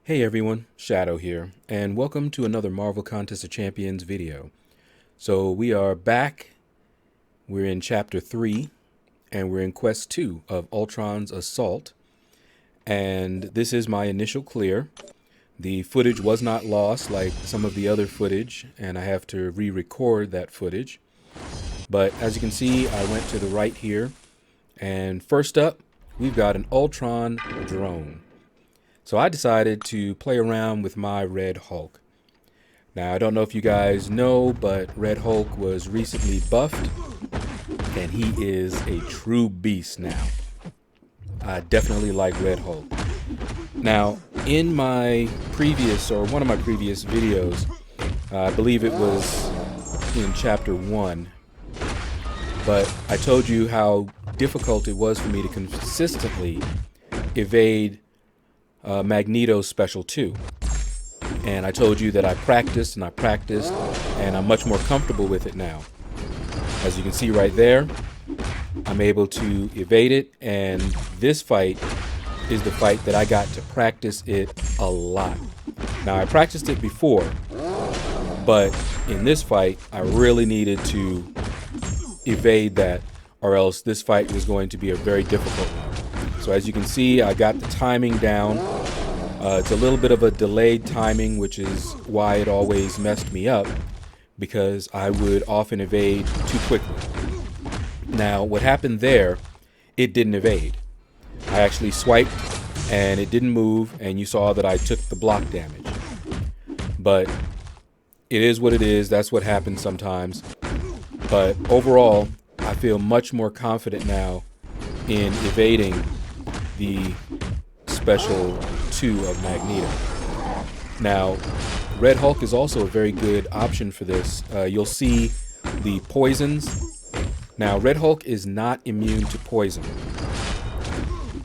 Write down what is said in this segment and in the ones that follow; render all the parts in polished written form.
Hey everyone, Shaedow here, and welcome to another Marvel Contest of Champions video. So we are back, we're in Chapter 3, and we're in Quest 2 of Ultron's Assault. And this is my initial clear. The footage was not lost like some of the other footage, and I have to re-record that footage. But as you can see, I went to the right here, and first up, we've got an Ultron drone. So I decided to play around with my Red Hulk. Now, I don't know if you guys know, but Red Hulk was recently buffed, and he is a true beast now. I definitely like Red Hulk. Now, in my previous, or one of my previous videos, I believe it was in Chapter 1, but I told you how difficult it was for me to consistently evade Magneto's Special 2. And I told you that I practiced and I practiced, and I'm much more comfortable with it now. As you can see right there, I'm able to evade it, and this fight is the fight that I got to practice it a lot. Now, I practiced it before, but in this fight, I really needed to evade that, or else this fight was going to be a very difficult one. So as you can see, I got the timing down. It's a little bit of a delayed timing, which is why it always messed me up, because I would often evade too quickly. Now, what happened there, it didn't evade. I actually swiped and it didn't move, and you saw that I took the block damage. But it is what it is. That's what happens sometimes. But overall, I feel much more confident now in evading the Special 2 of Magneto. Now, Red Hulk is also a very good option for this. You'll see the poisons. Now, Red Hulk is not immune to poison.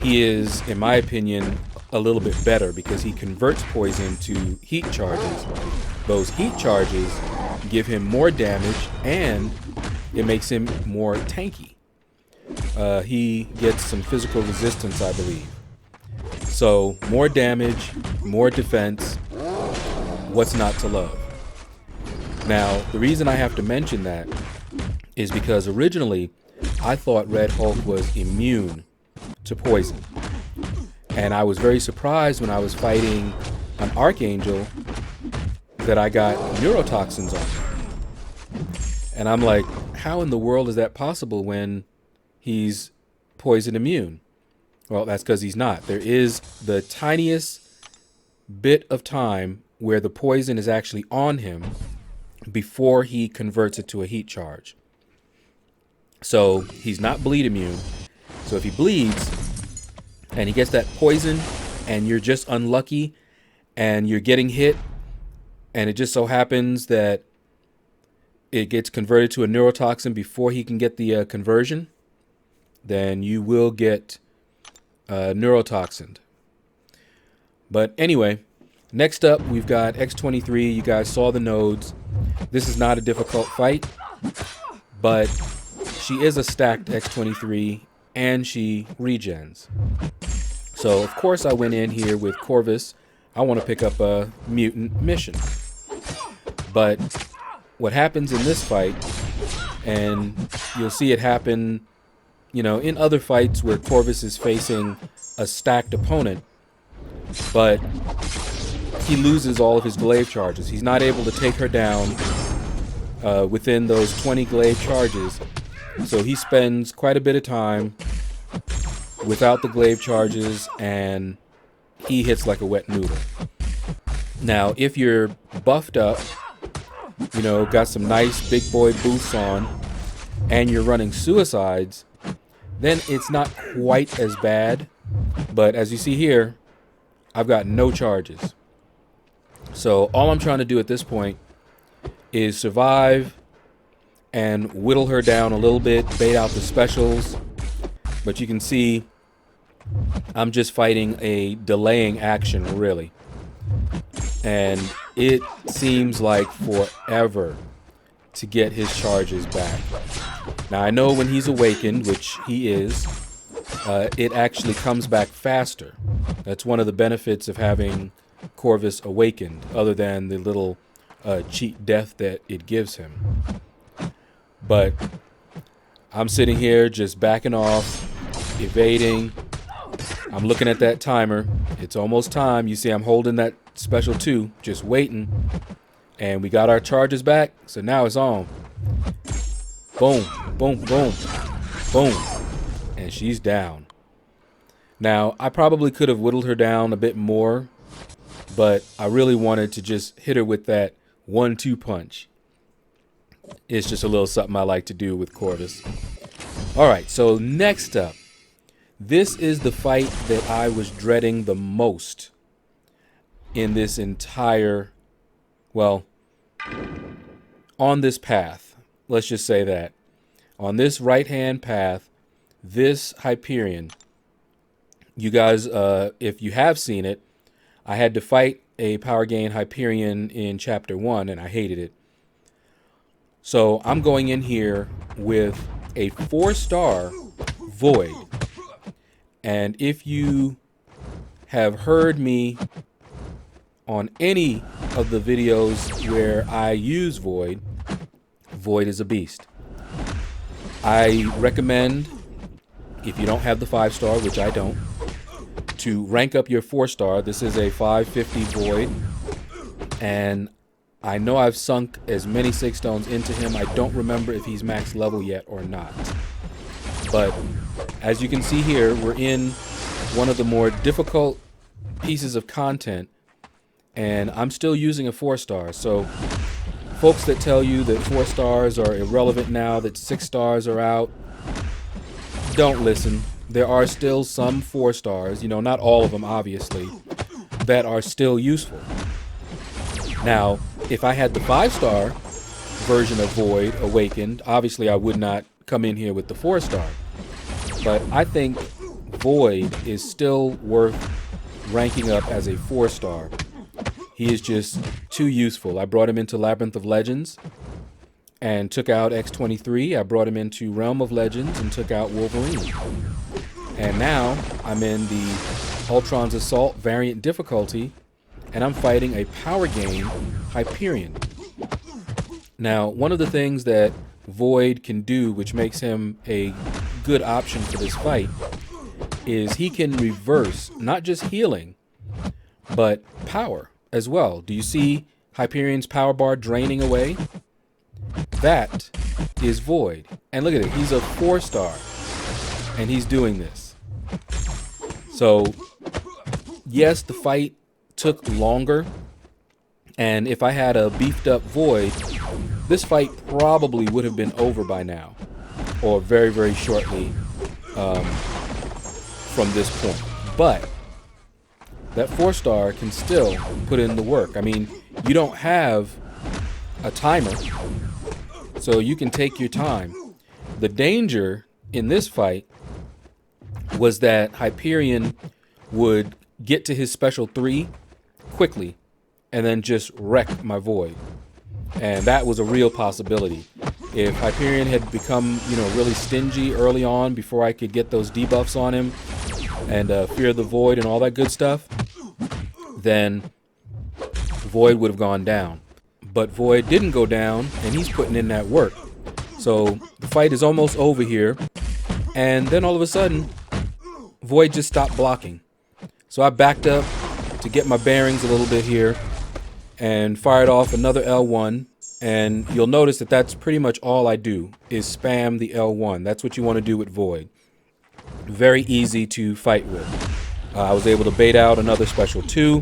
He is, in my opinion, a little bit better because he converts poison to heat charges. Those heat charges give him more damage, and it makes him more tanky. He gets some physical resistance, I believe. So, more damage, more defense. What's not to love? Now, the reason I have to mention that is because originally I thought Red Hulk was immune to poison. And I was very surprised when I was fighting an Archangel that I got neurotoxins on. And I'm like, how in the world is that possible when he's poison immune? Well, that's because he's not. There is the tiniest bit of time where the poison is actually on him before he converts it to a heat charge. So he's not bleed immune. So if he bleeds and he gets that poison and you're just unlucky and you're getting hit, and it just so happens that it gets converted to a neurotoxin before he can get the conversion, then you will get neurotoxined. But anyway, next up we've got X-23. You guys saw the nodes. This is not a difficult fight, but she is a stacked X-23 and she regens. So of course I went in here with Corvus. I want to pick up a mutant mission. But what happens in this fight, and you'll see it happen, you know, in other fights where Corvus is facing a stacked opponent, but he loses all of his glaive charges. He's not able to take her down within those 20 glaive charges. So he spends quite a bit of time without the glaive charges, and he hits like a wet noodle. Now, if you're buffed up, you know, got some nice big boy boosts on, and you're running suicides, then it's not quite as bad. But as you see here, I've got no charges. So all I'm trying to do at this point is survive and whittle her down a little bit, bait out the specials. But you can see I'm just fighting a delaying action, really. And it seems like forever to get his charges back. Now, I know when he's awakened, which he is, it actually comes back faster. That's one of the benefits of having Corvus awakened, other than the little cheat death that it gives him. But I'm sitting here just backing off, evading. I'm looking at that timer. It's almost time. You see I'm holding that special 2, just waiting. And we got our charges back, so now it's on. Boom, boom, boom, boom. And she's down. Now, I probably could have whittled her down a bit more, but I really wanted to just hit her with that 1-2 punch. It's just a little something I like to do with Corvus. All right, so next up, this is the fight that I was dreading the most in this entire, well, on this path. Let's just say that. On this right-hand path, this Hyperion, you guys, if you have seen it, I had to fight a power gain Hyperion in Chapter 1, and I hated it. So I'm going in here with a 4-star Void. And if you have heard me on any of the videos where I use Void, Void is a beast. I recommend, if you don't have the 5-star, which I don't, to rank up your 4-star. This is a 550 Void, and I know I've sunk as many 6 stones into him. I don't remember if he's max level yet or not. But as you can see here, we're in one of the more difficult pieces of content, and I'm still using a 4-star. So folks that tell you that 4 stars are irrelevant now, that 6 stars are out, don't listen. There are still some 4 stars, you know, not all of them obviously, that are still useful. Now, if I had the 5-star version of Void awakened, obviously I would not come in here with the 4-star. But I think Void is still worth ranking up as a 4-star. He is just too useful. I brought him into Labyrinth of Legends and took out X-23. I brought him into Realm of Legends and took out Wolverine. And now I'm in the Ultron's Assault variant difficulty, and I'm fighting a power gain Hyperion. Now, one of the things that Void can do, which makes him a good option for this fight, is he can reverse not just healing, but power as well. Do you see Hyperion's power bar draining away? That is Void. And look at it, he's a 4-star, and he's doing this. So, yes, the fight took longer, and if I had a beefed up Void, this fight probably would have been over by now, or very, very shortly from this point. But that 4-star can still put in the work. I mean, you don't have a timer, so you can take your time. The danger in this fight was that Hyperion would get to his special 3 quickly and then just wreck my Void. And that was a real possibility. If Hyperion had become, you know, really stingy early on before I could get those debuffs on him and Fear the Void and all that good stuff, then Void would have gone down. But Void didn't go down, and he's putting in that work. So the fight is almost over here, and then all of a sudden, Void just stopped blocking. So I backed up to get my bearings a little bit here and fired off another L1, and you'll notice that that's pretty much all I do is spam the L1. That's what you want to do with Void. Very easy to fight with. I was able to bait out another special 2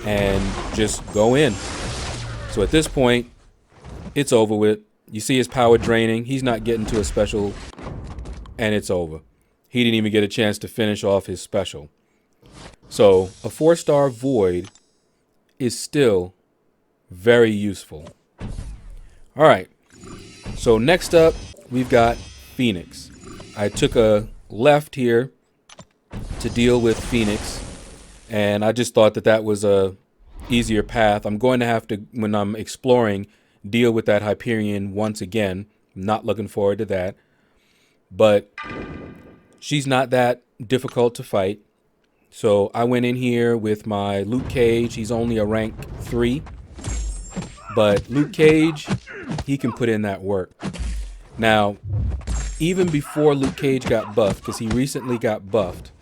and just go in. So at this point, it's over with. You see his power draining. He's not getting to a special, and it's over. He didn't even get a chance to finish off his special. So a 4-star Void is still very useful. All right. So next up, we've got Phoenix. I took a left here to deal with Phoenix, and I just thought that that was a easier path. I'm going to have to, when I'm exploring, deal with that Hyperion once again. I'm not looking forward to that. But she's not that difficult to fight. So I went in here with my Luke Cage. He's only a rank 3. But Luke Cage, he can put in that work. Now, even before Luke Cage got buffed, because he recently got buffed,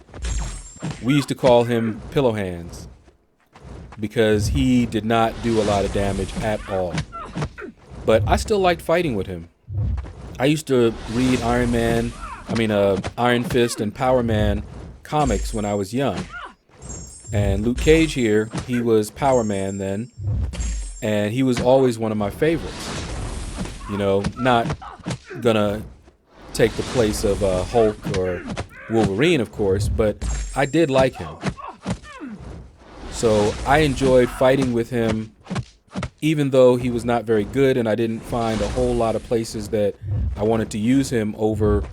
we used to call him Pillow Hands because he did not do a lot of damage at all. But I still liked fighting with him. I used to read Iron Fist and Power Man comics when I was young. And Luke Cage here, he was Power Man then, and he was always one of my favorites. You know, not gonna take the place of Hulk or Wolverine, of course, but I did like him. So I enjoyed fighting with him, even though he was not very good and I didn't find a whole lot of places that I wanted to use him over,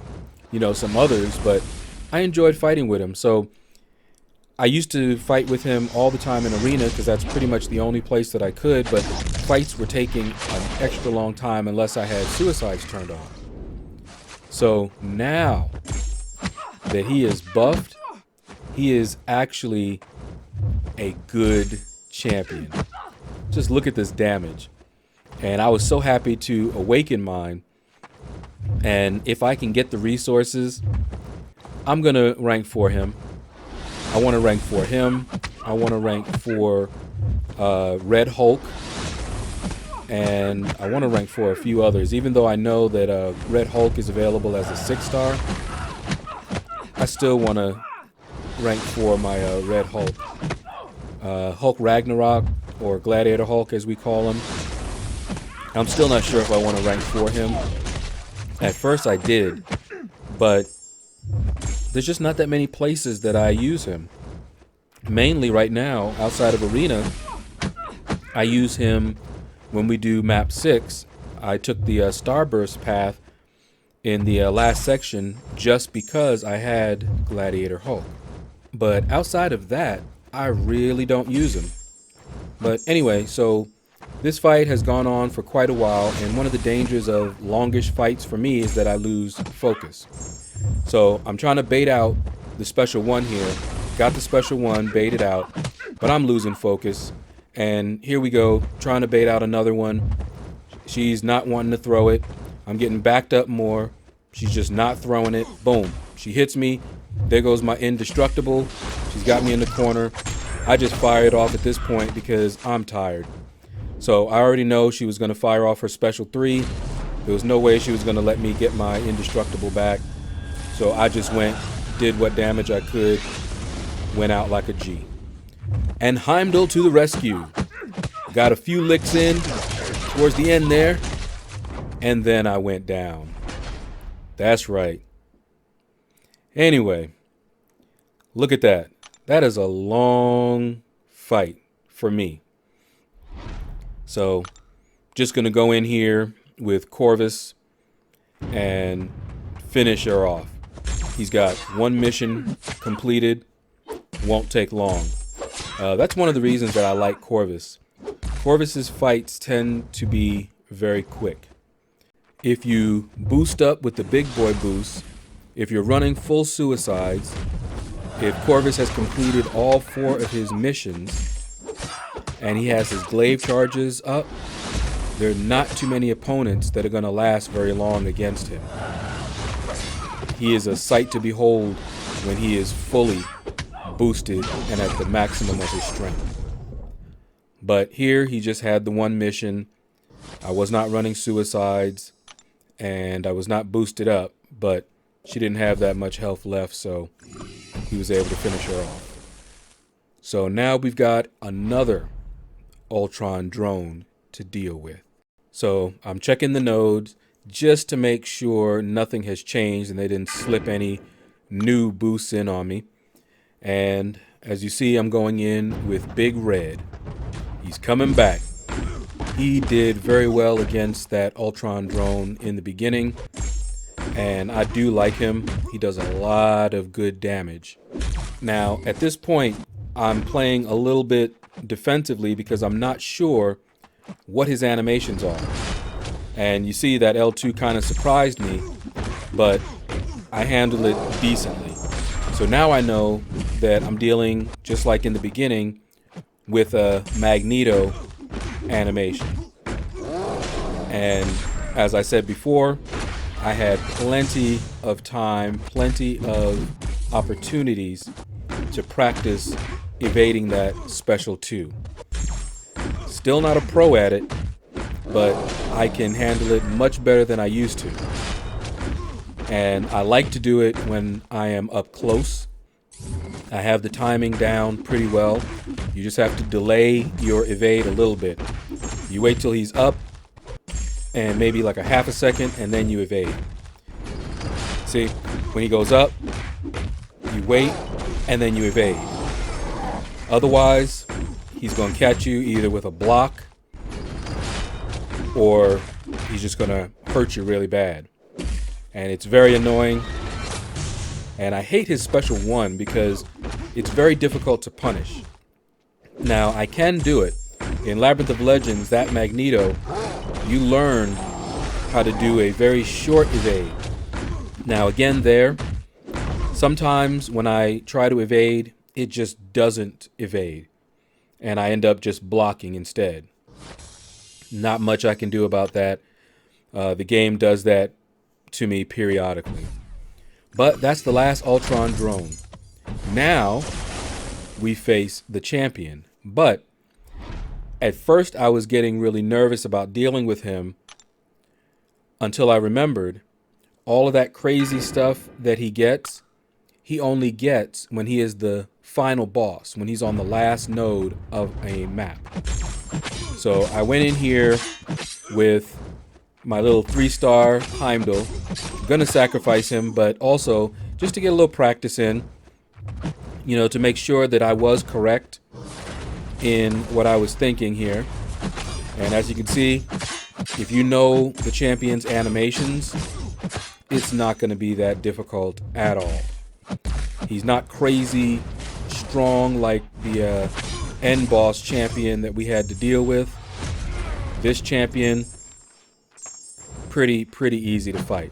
you know, some others, but I enjoyed fighting with him. So I used to fight with him all the time in Arena because that's pretty much the only place that I could, but fights were taking an extra long time unless I had suicides turned on. So now that he is buffed, he is actually a good champion. Just look at this damage. And I was so happy to awaken mine. And if I can get the resources, I'm going to rank for him. I want to rank for him. I want to rank for Red Hulk. And I want to rank for a few others. Even though I know that Red Hulk is available as a 6-star, I still want to rank for my Red Hulk. Hulk Ragnarok, or Gladiator Hulk as we call him. I'm still not sure if I want to rank for him. At first I did, but there's just not that many places that I use him. Mainly right now, outside of Arena, I use him when we do map 6. I took the Starburst path in the last section just because I had Gladiator Hulk. But outside of that, I really don't use him. But anyway, so this fight has gone on for quite a while, and one of the dangers of longish fights for me is that I lose focus. So I'm trying to bait out the special one here. Got the special one, baited out, but I'm losing focus. And here we go, trying to bait out another one. She's not wanting to throw it. I'm getting backed up more. She's just not throwing it. Boom. She hits me. There goes my indestructible. She's got me in the corner. I just fired off at this point because I'm tired. So I already know she was going to fire off her special 3. There was no way she was going to let me get my indestructible back. So I just went, did what damage I could, went out like a G. And Heimdall to the rescue. Got a few licks in towards the end there, and then I went down. That's right. Anyway, look at that. That is a long fight for me. So, just going to go in here with Corvus and finish her off. He's got one mission completed. Won't take long. That's one of the reasons that I like Corvus. Corvus's fights tend to be very quick. If you boost up with the big boy boost, if you're running full suicides, if Corvus has completed all 4 of his missions, and he has his glaive charges up, there are not too many opponents that are going to last very long against him. He is a sight to behold when he is fully boosted and at the maximum of his strength. But here he just had the one mission. I was not running suicides and I was not boosted up, but she didn't have that much health left, so he was able to finish her off. So now we've got another Ultron drone to deal with. So I'm checking the nodes just to make sure nothing has changed and they didn't slip any new boosts in on me. And as you see, I'm going in with Big Red. He's coming back. He did very well against that Ultron drone in the beginning, and I do like him. He does a lot of good damage. Now, at this point, I'm playing a little bit defensively because I'm not sure what his animations are. And you see that L2 kind of surprised me, but I handled it decently. So now I know that I'm dealing, just like in the beginning, with a Magneto animation. And as I said before, I had plenty of time, plenty of opportunities to practice evading that special 2. Still not a pro at it, but I can handle it much better than I used to. And I like to do it when I am up close. I have the timing down pretty well. You just have to delay your evade a little bit. You wait till he's up and maybe like a half a second, and then you evade. See, when he goes up, you wait and then you evade. Otherwise, he's going to catch you either with a block or he's just going to hurt you really bad. And it's very annoying. And I hate his special 1 because it's very difficult to punish. Now, I can do it. In Labyrinth of Legends, that Magneto, you learn how to do a very short evade. Now, again there, sometimes when I try to evade, it just doesn't evade. And I end up just blocking instead. Not much I can do about that. The game does that to me periodically. But that's the last Ultron drone. Now we face the champion. But at first I was getting really nervous about dealing with him until I remembered all of that crazy stuff that he only gets when he is the final boss, when he's on the last node of a map. So I went in here with my little 3-star Heimdall. I'm gonna sacrifice him, but also just to get a little practice in, you know, to make sure that I was correct in what I was thinking here. And as you can see, if you know the champion's animations, it's not going to be that difficult at all. He's not crazy strong like the end boss champion that we had to deal with. This champion, pretty easy to fight.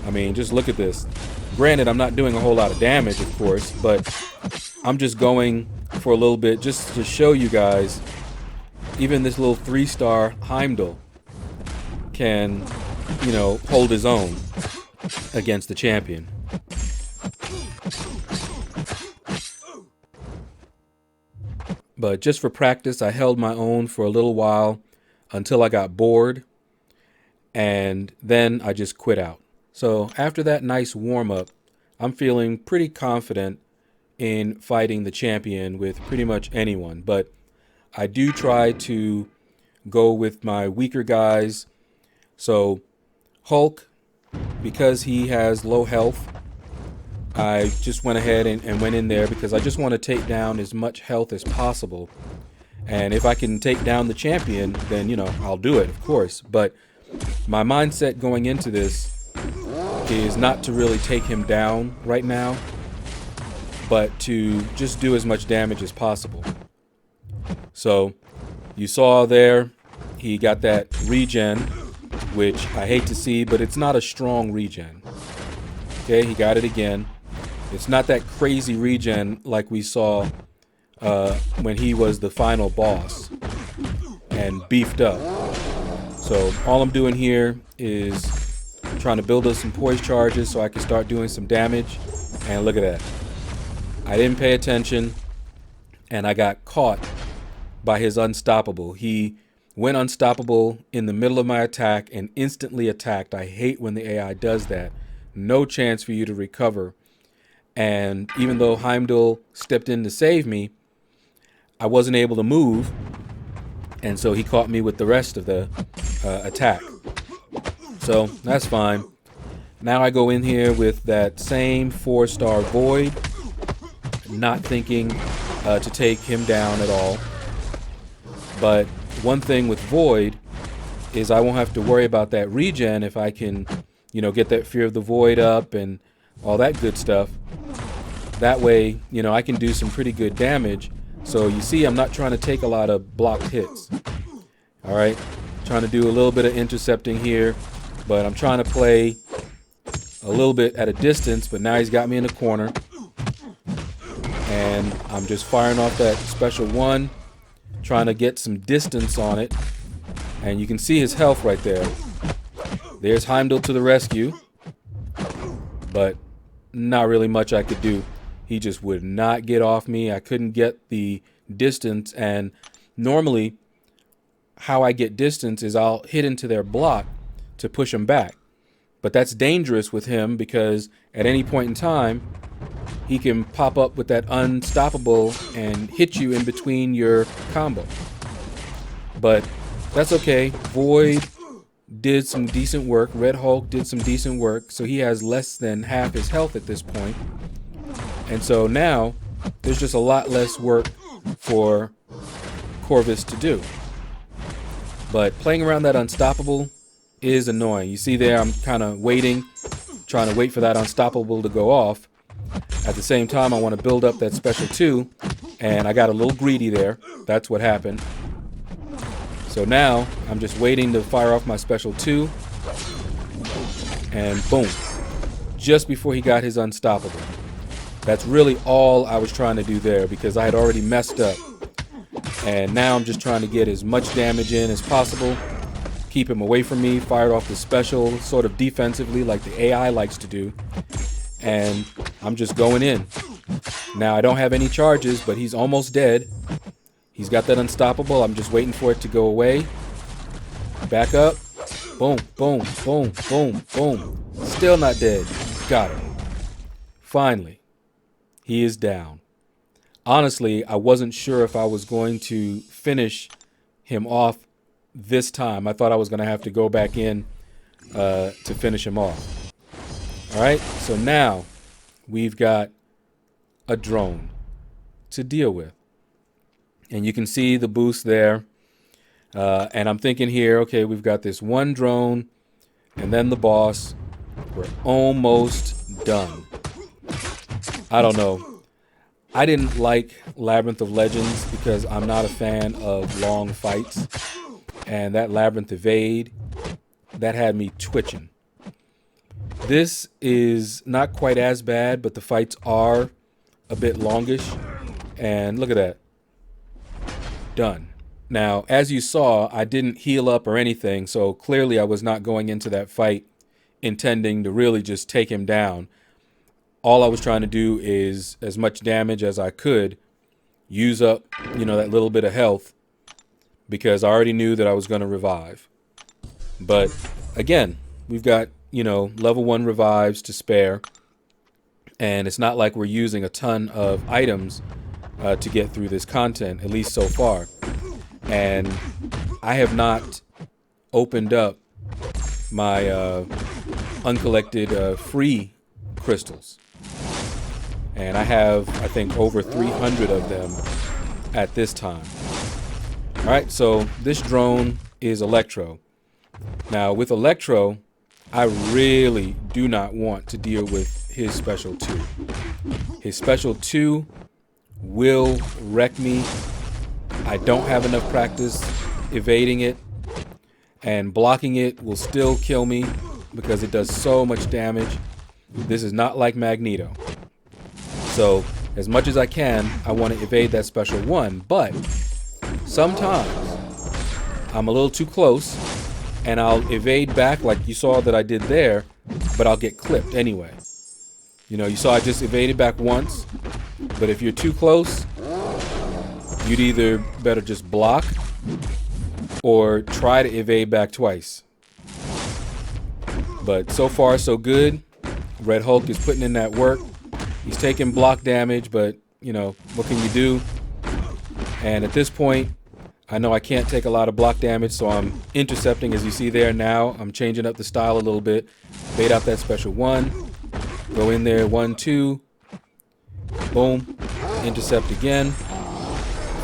I mean, just look at this. Granted, I'm not doing a whole lot of damage, of course, but I'm just going for a little bit just to show you guys. Even this little 3-star Heimdall can, you know, hold his own against the champion. But just for practice, I held my own for a little while until I got bored, and then I just quit out. So after that nice warm-up, I'm feeling pretty confident in fighting the champion with pretty much anyone. But I do try to go with my weaker guys. So Hulk, because he has low health, I just went ahead and went in there because I just want to take down as much health as possible. And if I can take down the champion, then, you know, I'll do it, of course. But my mindset going into this is not to really take him down right now, but to just do as much damage as possible. So you saw there, he got that regen, which I hate to see, but it's not a strong regen. Okay, he got it again. It's not that crazy regen like we saw when he was the final boss and beefed up. So all I'm doing here is trying to build up some poise charges so I can start doing some damage. And look at that. I didn't pay attention and I got caught by his unstoppable. He went unstoppable in the middle of my attack and instantly attacked. I hate when the AI does that. No chance for you to recover. And even though Heimdall stepped in to save me, I wasn't able to move. And so he caught me with the rest of the attack. So that's fine. Now I go in here with that same 4-star Void, not thinking to take him down at all. But one thing with Void is I won't have to worry about that regen if I can, you know, get that Fear of the Void up and all that good stuff. That way, you know, I can do some pretty good damage. So you see, I'm not trying to take a lot of blocked hits. All right, trying to do a little bit of intercepting here, but I'm trying to play a little bit at a distance. But now he's got me in the corner. and I'm just firing off that special one, trying to get some distance on it. And you can see his health right there. There's Heimdall to the rescue, but not really much I could do. He just would not get off me. I couldn't get the distance, and normally how I get distance is I'll hit into their block to push him back. But that's dangerous with him because at any point in time, he can pop up with that unstoppable and hit you in between your combo. But that's okay. Void did some decent work. Red Hulk did some decent work. So he has less than half his health at this point. And so now there's just a lot less work for Corvus to do. But playing around that unstoppable is annoying. You see there, I'm kind of waiting, trying to wait for that unstoppable to go off. At the same time, I want to build up that special 2, and I got a little greedy there. That's what happened. So now I'm just waiting to fire off my special 2, and boom, just before he got his unstoppable. That's really all I was trying to do there because I had already messed up. And now I'm just trying to get as much damage in as possible, keep him away from me, fired off the special sort of defensively like the AI likes to do. And I'm just going in. Now I don't have any charges, but he's almost dead. He's got that unstoppable. I'm just waiting for it to go away. Back up. Boom, boom, boom, boom, boom. Still not dead. Got him. Finally, he is down. Honestly, I wasn't sure if I was going to finish him off this time. I thought I was going to have to go back in to finish him off. All right, so now we've got a drone to deal with. And you can see the boost there. And I'm thinking here, okay, we've got this one drone and then the boss. We're almost done. I don't know. I didn't like Labyrinth of Legends because I'm not a fan of long fights. And that Labyrinth Evade, that had me twitching. This is not quite as bad, but the fights are a bit longish. And look at that. Done. Now, as you saw, I didn't heal up or anything, so clearly I was not going into that fight intending to really just take him down. All I was trying to do is as much damage as I could, use up, that little bit of health, because I already knew that I was going to revive. But again, we've got, level 1 revives to spare, and it's not like we're using a ton of items to get through this content, at least so far. And I have opened up my uncollected free crystals. And I have, I think, over 300 of them at this time. All right, so this drone is Electro. Now, with Electro, I really do not want to deal with his special 2. His special 2 will wreck me. I don't have enough practice evading it, and blocking it will still kill me because it does so much damage. This is not like Magneto. So as much as I can, I want to evade that special 1, but sometimes I'm a little too close and I'll evade back like you saw that I did there, but I'll get clipped anyway. You saw I just evaded back once, but if you're too close, you'd either better just block or try to evade back twice. But so far so good. Red Hulk is putting in that work. He's taking block damage, but what can you do? And at this point, I know I can't take a lot of block damage, so I'm intercepting, as you see there now. I'm changing up the style a little bit. Bait out that special 1. Go in there, 1, 2. Boom. Intercept again.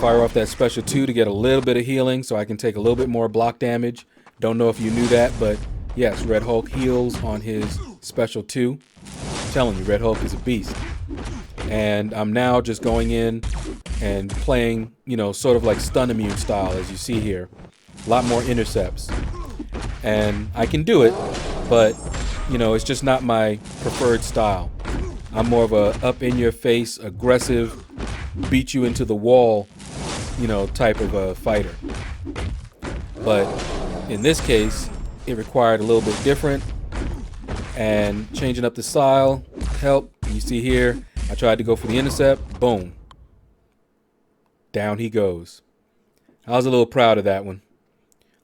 Fire off that special 2 to get a little bit of healing so I can take a little bit more block damage. Don't know if you knew that, but yes, Red Hulk heals on his special 2. I'm telling you, Red Hulk is a beast. And I'm now just going in and playing, sort of like stun immune style, as you see here. A lot more intercepts. And I can do it, but, it's just not my preferred style. I'm more of a up-in-your-face, aggressive, beat you into the wall, type of a fighter. But in this case, it required a little bit different, and changing up the style helped. You see here, I tried to go for the intercept. Boom. Down he goes. I was a little proud of that one.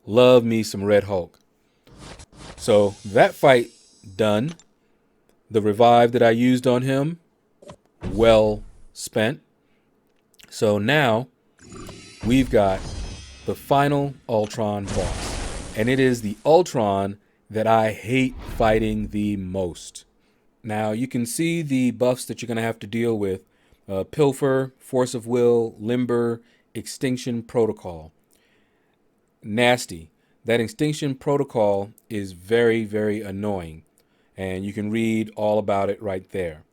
Love me some Red Hulk. So that fight done. The revive that I used on him, well spent. So now we've got the final Ultron boss. And it is the Ultron that I hate fighting the most. Now you can see the buffs that you're going to have to deal with. Pilfer, Force of Will, Limber, Extinction Protocol. Nasty. That Extinction Protocol is very, very annoying. And you can read all about it right there.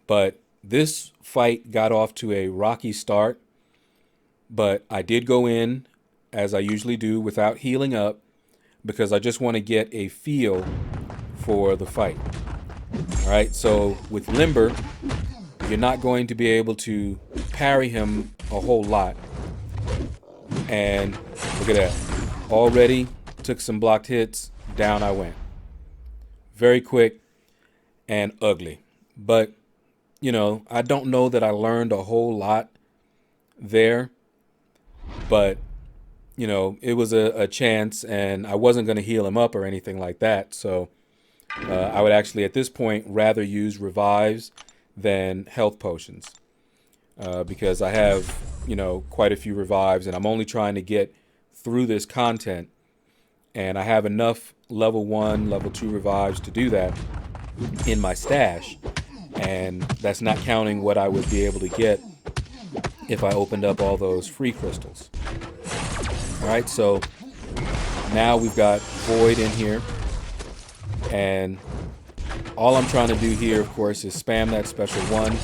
But this fight got off to a rocky start. But I did go in, as I usually do, without healing up, because I just want to get a feel for the fight. All right, so with Limber, you're not going to be able to parry him a whole lot. And look at that. Already took some blocked hits. Down I went. Very quick and ugly. But, I don't know that I learned a whole lot there. But, it was a chance, and I wasn't going to heal him up or anything like that. So I would actually, at this point, rather use revives than health potions. Because I have, quite a few revives, and I'm only trying to get through this content. And I have enough level 1, level 2 revives to do that in my stash. And that's not counting what I would be able to get if I opened up all those free crystals. All right, so now we've got Void in here. And all I'm trying to do here, of course, is spam that special 1.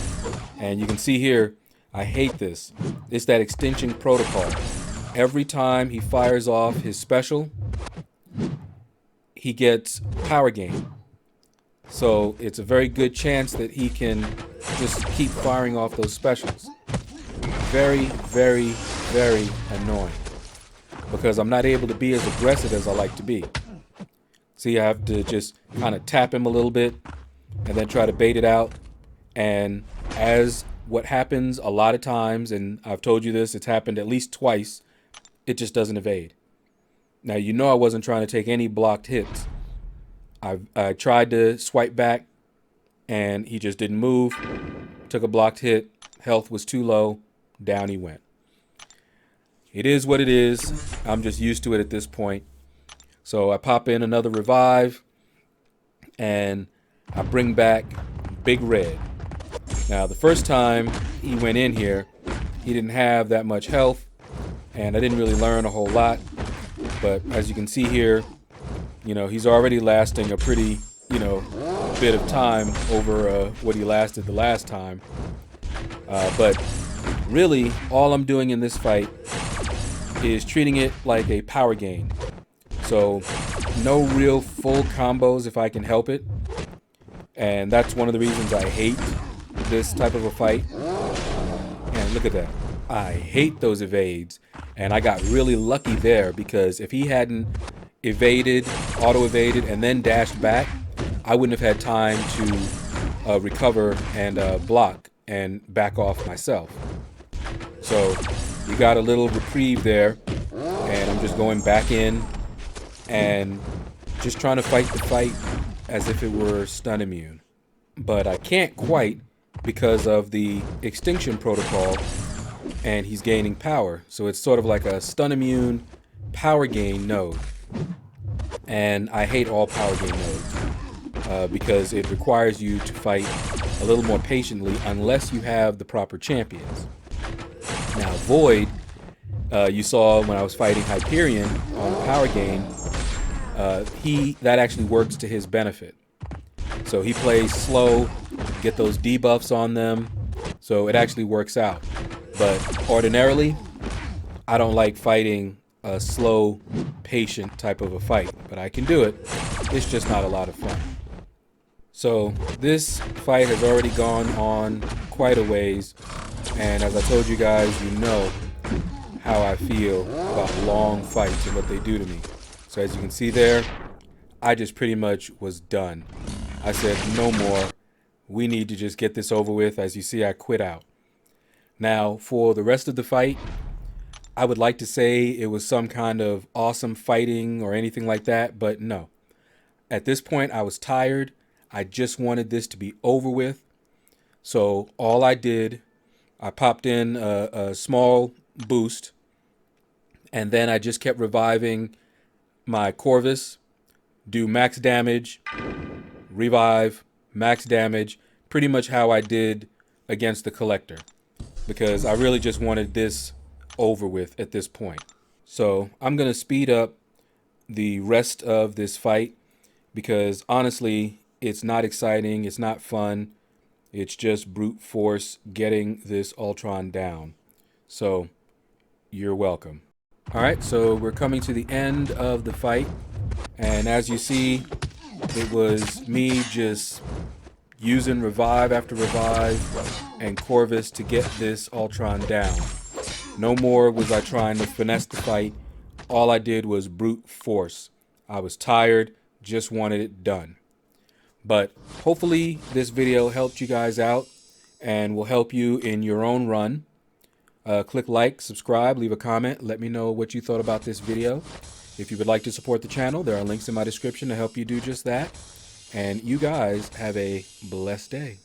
And you can see here, I hate this. It's that Extinction Protocol. Every time he fires off his special, he gets power gain. So it's a very good chance that he can just keep firing off those specials. Very, very, very annoying. Because I'm not able to be as aggressive as I like to be. See, I have to just kind of tap him a little bit and then try to bait it out. And as what happens a lot of times, and I've told you this, it's happened at least twice, it just doesn't evade. Now, I wasn't trying to take any blocked hits. I tried to swipe back, and he just didn't move. Took a blocked hit. Health was too low. Down he went. It is what it is. I'm just used to it at this point. So I pop in another revive, and I bring back Big Red. Now, the first time he went in here, he didn't have that much health, and I didn't really learn a whole lot. But as you can see here, he's already lasting a pretty, bit of time over what he lasted the last time. But really, all I'm doing in this fight is treating it like a power gain. So no real full combos if I can help it. And that's one of the reasons I hate this type of a fight. And look at that. I hate those evades. And I got really lucky there, because if he hadn't evaded, auto-evaded, and then dashed back, I wouldn't have had time to recover and block and back off myself. So we got a little reprieve there, and I'm just going back in and just trying to fight the fight as if it were stun immune. But I can't quite because of the Extinction Protocol, and he's gaining power. So it's sort of like a stun immune power gain node. And I hate all power gain nodes because it requires you to fight a little more patiently unless you have the proper champions. Now Void, you saw when I was fighting Hyperion on the power gain, that actually works to his benefit. So he plays slow, get those debuffs on them, so it actually works out. But ordinarily, I don't like fighting a slow, patient type of a fight, but I can do it. It's just not a lot of fun. So this fight has already gone on quite a ways, And as I told you guys, you know how I feel about long fights and what they do to me. So as you can see there, I just pretty much was done. I said, no more. We need to just get this over with. As you see, I quit out. Now, for the rest of the fight, I would like to say it was some kind of awesome fighting or anything like that, but no. At this point, I was tired. I just wanted this to be over with. So all I did, I popped in a small boost, and then I just kept reviving my Corvus, do max damage, revive, max damage, pretty much how I did against the Collector, because I really just wanted this over with at this point. So I'm going to speed up the rest of this fight because honestly, it's not exciting, it's not fun, it's just brute force getting this Ultron down. So you're welcome. Alright, so we're coming to the end of the fight, and as you see, it was me just using revive after revive and Corvus to get this Ultron down. No more was I trying to finesse the fight. All I did was brute force. I was tired, just wanted it done. But hopefully this video helped you guys out and will help you in your own run. Click like, subscribe, leave a comment. Let me know what you thought about this video. If you would like to support the channel, there are links in my description to help you do just that. And you guys have a blessed day.